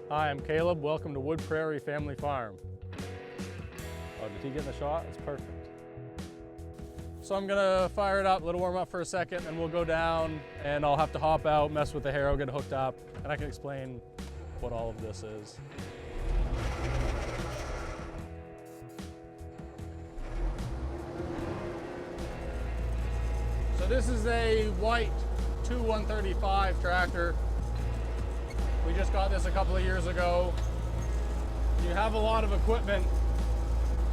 Hi, I'm Caleb. Welcome to Wood Prairie Family Farm. Oh, did he get in the shot? It's perfect. So I'm gonna fire it up, let it warm up for a second, and we'll go down and I'll have to hop out, mess with the harrow, get it hooked up, and I can explain what all of this is. So this is a white 135 tractor. We just got this a couple of years ago. You have a lot of equipment.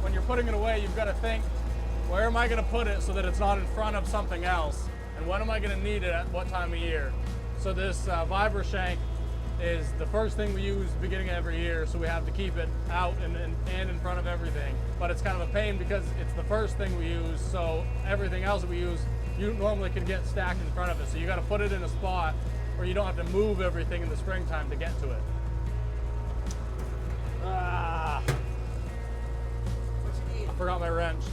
When you're putting it away, you've got to think, where am I going to put it so that it's not in front of something else? And when am I going to need it at what time of year? So this Vibrashank is the first thing we use beginning of every year, so we have to keep it out and in front of everything. But it's kind of a pain because it's the first thing we use, so everything else that we use, you normally can get stacked in front of it. So you got to put it in a spot where you don't have to move everything in the springtime to get to it. I forgot my wrench.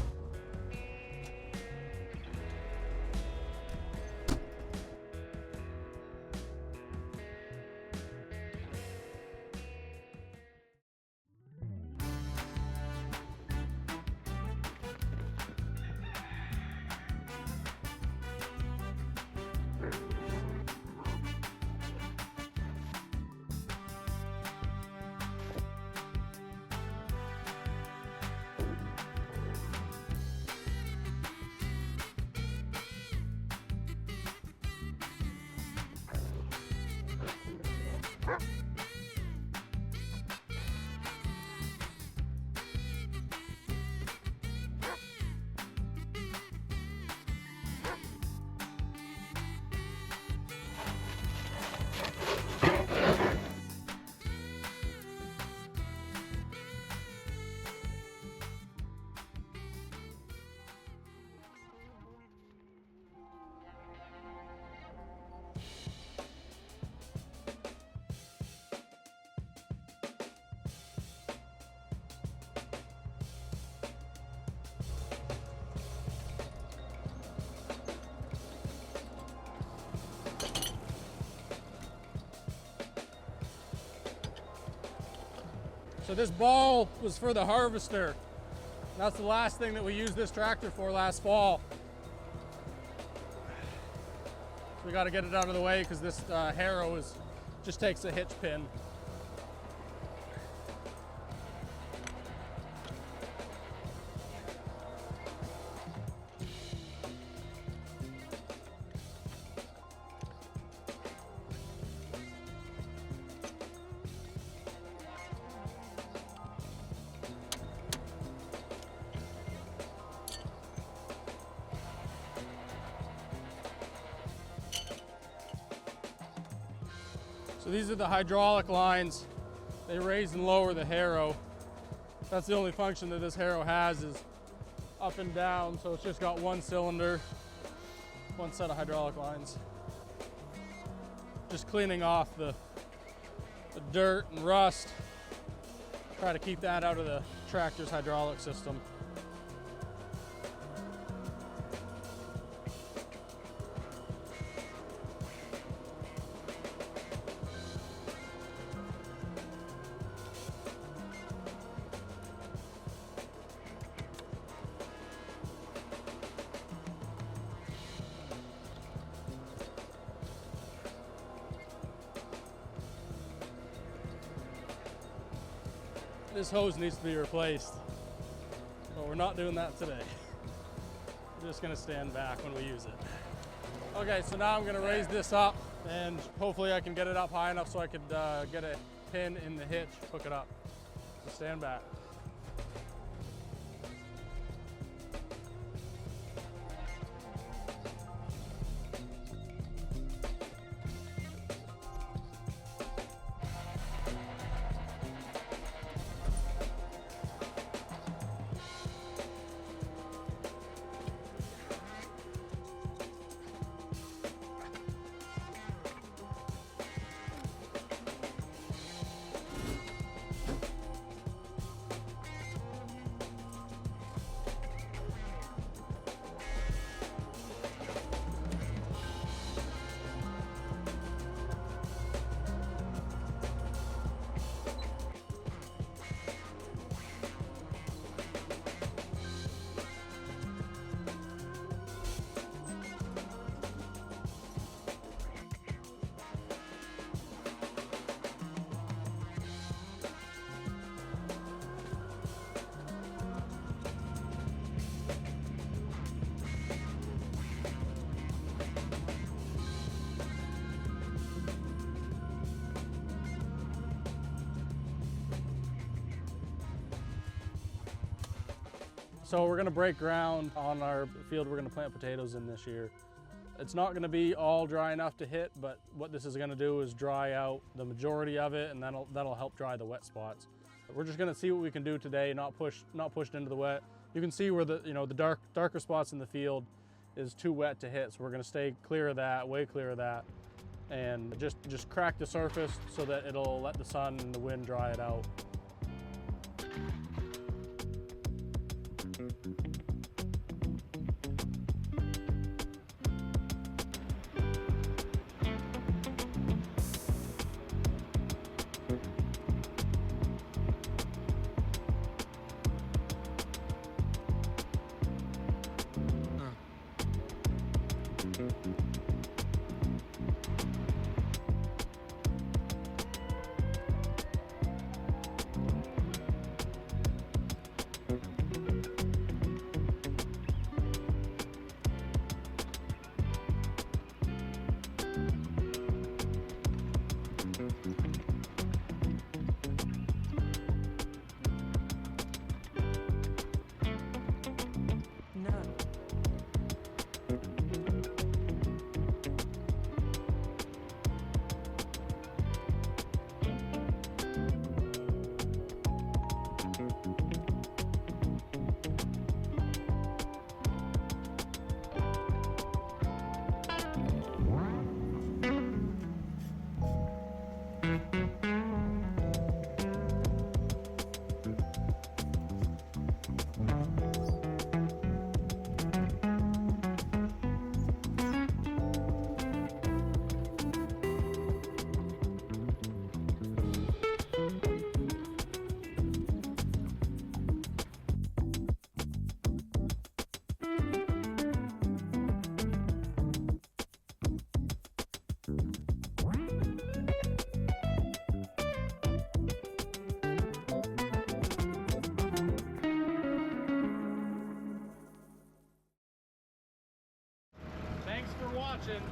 So this ball was for the harvester. That's the last thing that we used this tractor for last fall. So we got to get it out of the way because this harrow just takes a hitch pin. So these are the hydraulic lines. They raise and lower the harrow. That's the only function that this harrow has, is up and down. So it's just got one cylinder, one set of hydraulic lines. Just cleaning off the dirt and rust. Try to keep that out of the tractor's hydraulic system. This hose needs to be replaced, but we're not doing that today. We're just gonna stand back when we use it. Okay, so now I'm gonna raise this up and hopefully I can get it up high enough so I could get a pin in the hitch, hook it up. So stand back. So we're gonna break ground on our field we're gonna plant potatoes in this year. It's not gonna be all dry enough to hit, but what this is gonna do is dry out the majority of it, and that'll help dry the wet spots. We're just gonna see what we can do today, not pushed into the wet. You can see where the darker spots in the field is too wet to hit, so we're gonna stay clear of that, way clear of that, and just crack the surface so that it'll let the sun and the wind dry it out. Thanks for watching.